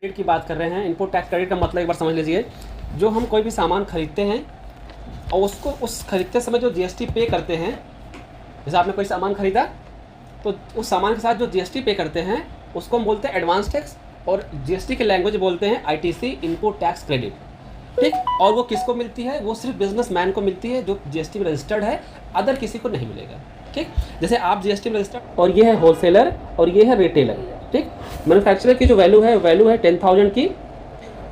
Credit की बात कर रहे हैं। इनपुट टैक्स क्रेडिट का मतलब एक बार समझ लीजिए, जो हम कोई भी सामान खरीदते हैं और उसको उस खरीदते समय जो जीएसटी पे करते हैं, जैसे आपने कोई सामान खरीदा तो उस सामान के साथ जो जीएसटी पे करते हैं उसको हम बोलते हैं एडवांस टैक्स, और जीएसटी की लैंग्वेज बोलते हैं आईटीसी, इनपुट टैक्स क्रेडिट। ठीक, और वो किसको मिलती है? वो सिर्फ बिजनेसमैन को मिलती है जो जीएसटी में रजिस्टर्ड है, अदर किसी को नहीं मिलेगा। ठीक, जैसे आप जीएसटी में रजिस्टर्ड, और ये है होलसेलर और ये है रिटेलर। ठीक, मैन्युफैक्चरर की जो वैल्यू है 10,000 की,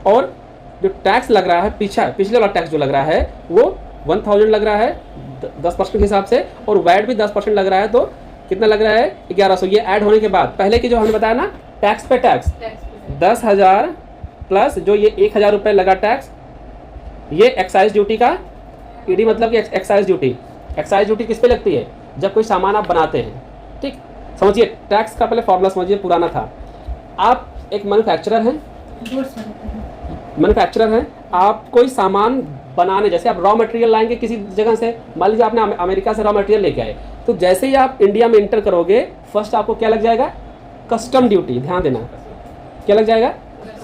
और जो टैक्स लग रहा है पिछले वाला टैक्स जो लग रहा है वो 1000 लग रहा है 10% के हिसाब से, और वैट भी 10% लग रहा है, तो कितना लग रहा है? 1100। ये ऐड होने के बाद पहले की जो हमने बताया ना, टैक्स पे टैक्स 10,000 प्लस जो ये 1,000 रुपये लगा टैक्स, ये एक्साइज ड्यूटी का ईडी, मतलब कि एक्साइज ड्यूटी किस पे लगती है? जब कोई सामान आप बनाते हैं। ठीक, समझिए टैक्स का पहले फॉर्मूला समझिए, पुराना था। आप एक मैन्युफैक्चरर हैं, आप कोई सामान बनाने, जैसे आप रॉ मटेरियल लाएंगे किसी जगह से, मान लीजिए आपने अमेरिका से रॉ मटेरियल लेके आए, तो जैसे ही आप इंडिया में इंटर करोगे फर्स्ट आपको क्या लग जाएगा? Custom duty. ध्यान देना, क्या लग जाएगा?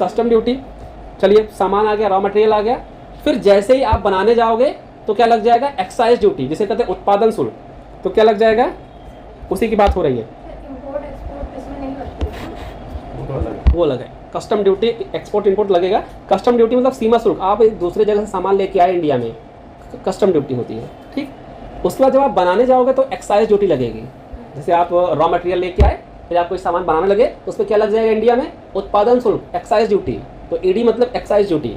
Custom duty. चलिए सामान आ गया, रॉ मटेरियल आ गया, फिर जैसे ही आप बनाने जाओगे तो क्या लग जाएगा? एक्साइज ड्यूटी, जिसे कहते हैं उत्पादन शुल्क। तो क्या लग जाएगा? उसी की बात हो रही है, वो लगे कस्टम ड्यूटी। एक्सपोर्ट इंपोर्ट लगेगा। कस्टम ड्यूटी मतलब सीमा शुल्क, आप एक दूसरे जगह से सामान लेके आए इंडिया में, कस्टम ड्यूटी होती है। ठीक, उसके बाद जब आप बनाने जाओगे तो एक्साइज ड्यूटी लगेगी। जैसे आप रॉ मटेरियल लेके आए, फिर आप कोई सामान बनाने लगे, तो उस पर क्या लग जाएगा इंडिया में? उत्पादन शुल्क, एक्साइज ड्यूटी। तो ईडी मतलब एक्साइज ड्यूटी।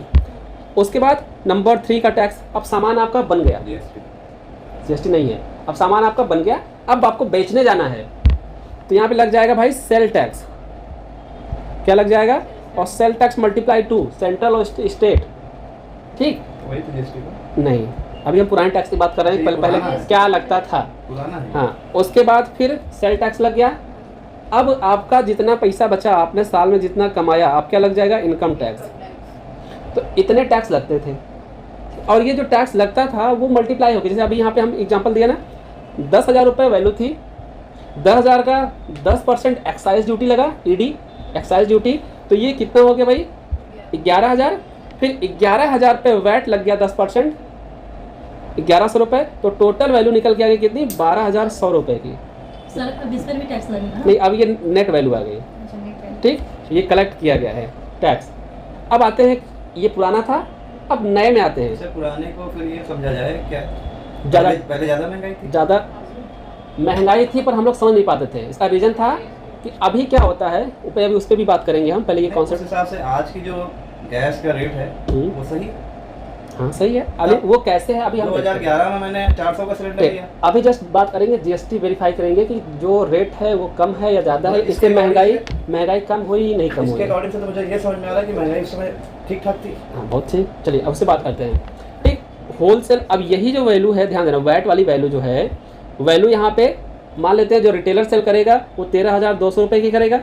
उसके बाद नंबर 3 का टैक्स। अब सामान आपका बन गया, जीएसटी नहीं है, अब सामान आपका बन गया, अब आपको बेचने जाना है, तो यहाँ पे लग जाएगा भाई सेल टैक्स। क्या लग जाएगा? और sale tax multiply two central और स्टेट। ठीक, वही तो जीएसटी नहीं, अभी हम पुराने टैक्स की बात कर रहे हैं। पहले क्या लगता था? हाँ, उसके बाद फिर सेल टैक्स लग गया। अब आपका जितना पैसा बचा, आपने साल में जितना कमाया, आप क्या लग जाएगा? Income tax. तो इतने टैक्स लगते थे, और ये जो टैक्स लगता था वो मल्टीप्लाई हो गया। जैसे अभी यहाँ पे हम एग्जांपल दिया ना, 10,000 रुपये वैल्यू थी, 10,000 का 10% एक्साइज ड्यूटी लगा, ईडी एक्साइज ड्यूटी, तो ये कितना हो गया भाई? 11,000। फिर 11,000 पे वैट लग गया 10%, 1,100 रुपये, तो टोटल वैल्यू निकल के आ गई कितनी? 12,100 रुपये की। सर अब इस पर भी टैक्स लगेगा? नहीं, अब ये नेट वैल्यू आ गई। ठीक, ये कलेक्ट किया गया है टैक्स। अब आते हैं, ये पुराना था, अब नए में आते हैं। सर पुराने को फिर ये समझा जाए क्या ज़्यादा पहले ज़्यादा महंगाई थी? ज़्यादा महंगाई थी, पर हम लोग समझ नहीं पाते थे। इसका रीज़न था कि अभी क्या होता है, अभी उस पर भी बात करेंगे हम। पहले ये कॉन्सेप्ट, उस हिसाब से आज की जो गैस का रेट है वो सही? हाँ सही है। अभी वो कैसे है, अभी हम 2011 में मैंने 400 का सिलेंडर लिया। अभी जस्ट बात करेंगे, जीएसटी वेरीफाई करेंगे कि जो रेट है वो कम है या ज़्यादा है। इससे महंगाई कम हुई नहीं कम हुई? इसके अकॉर्डिंग से तो मुझे ये समझ में आ रहा है कि महंगाई उस समय ठीक ठाक थी। हाँ बहुत सही। चलिए अब से बात करते हैं। ठीक, होलसेल, अब यही जो वैल्यू है, ध्यान देना, वैट वाली वैल्यू जो है, वैल्यू यहाँ पे मान लेते हैं जो रिटेलर सेल करेगा वो 13,200 रुपये की करेगा,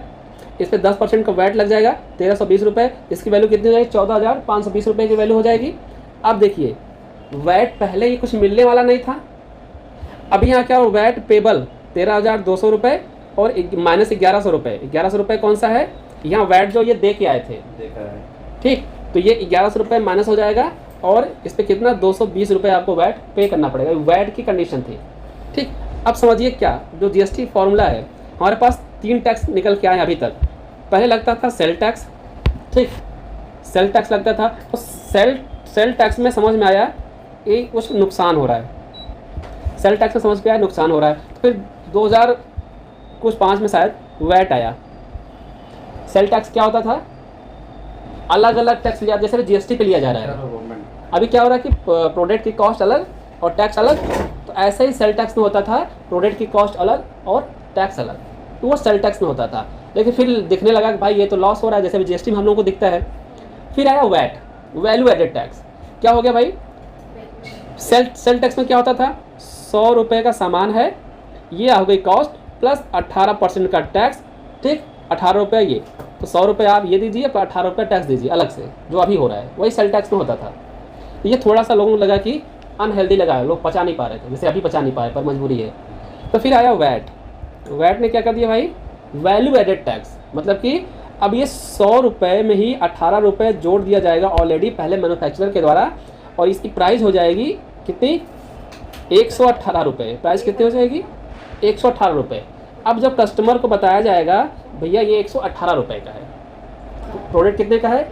इस पर 10% का वैट लग जाएगा 1,320 रुपये, इसकी वैल्यू कितनी हो जाएगी? 14,520 रुपये की वैल्यू हो जाएगी। अब देखिए वैट पहले ये कुछ मिलने वाला नहीं था, अभी यहाँ क्या हो? वैट पेबल 13,200 रुपये और माइनस 1,100 रुपये। 1,100 रुपये कौन सा है? यहाँ वैट जो ये दे के आए थे, देखा है। ठीक, तो ये 1,100 रुपये माइनस हो जाएगा, और इस पर कितना? 220 रुपये आपको वैट पे करना पड़ेगा। वैट की कंडीशन थी। ठीक, अब समझिए क्या जो जीएसटी फॉर्मूला है, हमारे पास 3 टैक्स निकल के आए अभी तक। पहले लगता था सेल टैक्स। ठीक, सेल टैक्स लगता था, तो सेल टैक्स में समझ में आया कि कुछ नुकसान हो रहा है। सेल टैक्स में समझ में आया नुकसान हो रहा है, तो फिर 2005 में शायद वैट आया। सेल टैक्स क्या होता था? अलग अलग टैक्स लिया, जैसे जीएसटी पे लिया जा रहा है। अभी क्या हो रहा है कि प्रोडक्ट की कॉस्ट अलग और टैक्स अलग, तो ऐसे ही सेल टैक्स में होता था, प्रोडक्ट की कॉस्ट अलग और टैक्स अलग, तो वो सेल टैक्स में होता था। लेकिन फिर दिखने लगा कि भाई ये तो लॉस हो रहा है, जैसे जीएसटी में हम लोगों को दिखता है। फिर आया वैट, वैल्यू एडेड टैक्स। क्या हो गया भाई? सेल टैक्स में क्या होता था? 100 रुपये का सामान है, ये हो गई कॉस्ट प्लस 18% का टैक्स। ठीक, 18 रुपये ये, तो 100 रुपये आप ये दीजिए, पर 18 रुपये टैक्स दीजिए अलग से, जो अभी हो रहा है वही सेल टैक्स में होता था। ये थोड़ा सा लोगों को लगा कि अनहेल्दी लगा, लोग पचा नहीं पा रहे थे, जैसे अभी पचा नहीं पाए, पर मजबूरी है। तो फिर आया वैट। वैट ने क्या कर दिया भाई? वैल्यू एडेड टैक्स, मतलब कि अब ये 100 रुपये में ही 18 रुपये जोड़ दिया जाएगा ऑलरेडी पहले मैन्युफैक्चरर के द्वारा, और इसकी प्राइस हो जाएगी कितनी, 118 रुपये। प्राइस कितनी हो जाएगी, 118 रुपये। अब जब कस्टमर को बताया जाएगा भैया ये 118 रुपये का है, तो प्रोडक्ट कितने का है,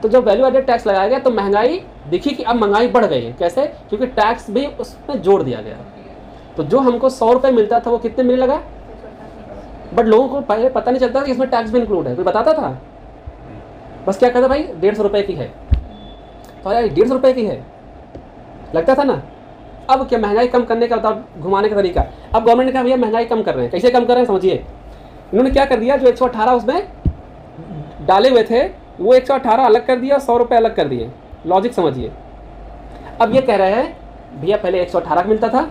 तो जब वैल्यू एडेड टैक्स लगाया गया तो महंगाई दिखी कि अब महंगाई बढ़ गई है। कैसे, क्योंकि टैक्स भी उसमें जोड़ दिया गया। तो जो हमको 100 रुपये मिलता था वो कितने मिलने लगा, बट लोगों को पहले पता नहीं चलता कि इसमें टैक्स भी इंक्लूड है। कोई बताता था, बस क्या कहता भाई 150 रुपये की है, तो यार 150 रुपये की है लगता था ना। अब क्या महंगाई कम करने का बताओ घुमाने का तरीका। अब गवर्नमेंट ने कहा भैया महंगाई कम कर रहे हैं, कैसे कम कर रहे हैं समझिए। इन्होंने क्या कर दिया, जो 118 उसमें डाले हुए थे वो 118 अलग कर दिया, 100 रुपये अलग कर दिए। लॉजिक समझिए। अब ये कह रहे हैं भैया पहले 118 का मिलता था,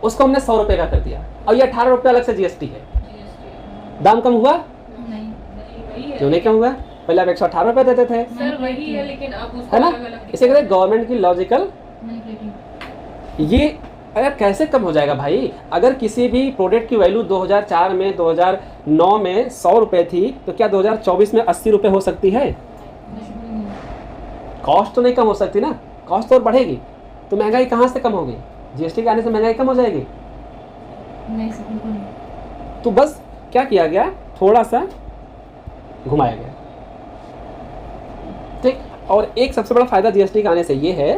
उसको हमने 100 रुपये का कर दिया, और ये 18 रुपये अलग से जीएसटी है। दाम कम हुआ, क्यों नहीं कम हुआ, पहले आप 118 रुपये देते थे सर वही है, लेकिन अब उसको है ना। अलग-अलग इसे कहते हैं गवर्नमेंट की लॉजिकल। मैनिपुलेटिंग। ये अगर कैसे कम हो जाएगा भाई, अगर किसी भी प्रोडक्ट की वैल्यू 2004 में 2009 में 100 रुपये थी, तो क्या 2024 में 80 रुपये हो सकती है। कॉस्ट तो नहीं कम हो सकती ना, कॉस्ट तो और बढ़ेगी। तो महंगाई कहाँ से कम होगी, जीएसटी के आने से महंगाई कम हो जाएगी। नहीं सर, बिल्कुल नहीं। तो बस क्या किया गया, थोड़ा सा घुमाया गया, ठीक। और एक सबसे बड़ा फायदा जीएसटी के आने से ये है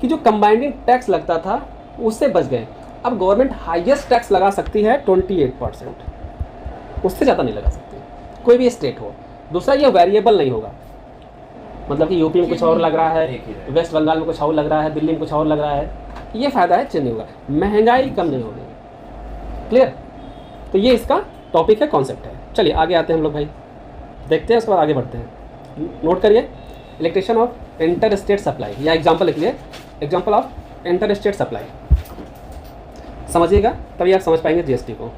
कि जो कंबाइंडिंग टैक्स लगता था उससे बच गए। अब गवर्नमेंट हाईएस्ट टैक्स लगा सकती है 28%, उससे ज़्यादा नहीं लगा सकती कोई भी स्टेट हो। दूसरा ये वेरिएबल नहीं होगा, मतलब कि यूपी में कुछ और लग रहा है, वेस्ट बंगाल में कुछ और लग रहा है, दिल्ली में कुछ और लग रहा है, ये फ़ायदा है, चेंज नहीं होगा, महंगाई कम नहीं होगी। क्लियर। तो ये इसका टॉपिक है, कॉन्सेप्ट है। चलिए आगे आते हैं हम लोग भाई, देखते हैं, उसके बाद आगे बढ़ते हैं। नोट करिए, electrician of inter state supply, या एग्जाम्पल लिख लिए, example of inter state supply, समझिएगा तभी आप समझ पाएंगे जीएसटी को।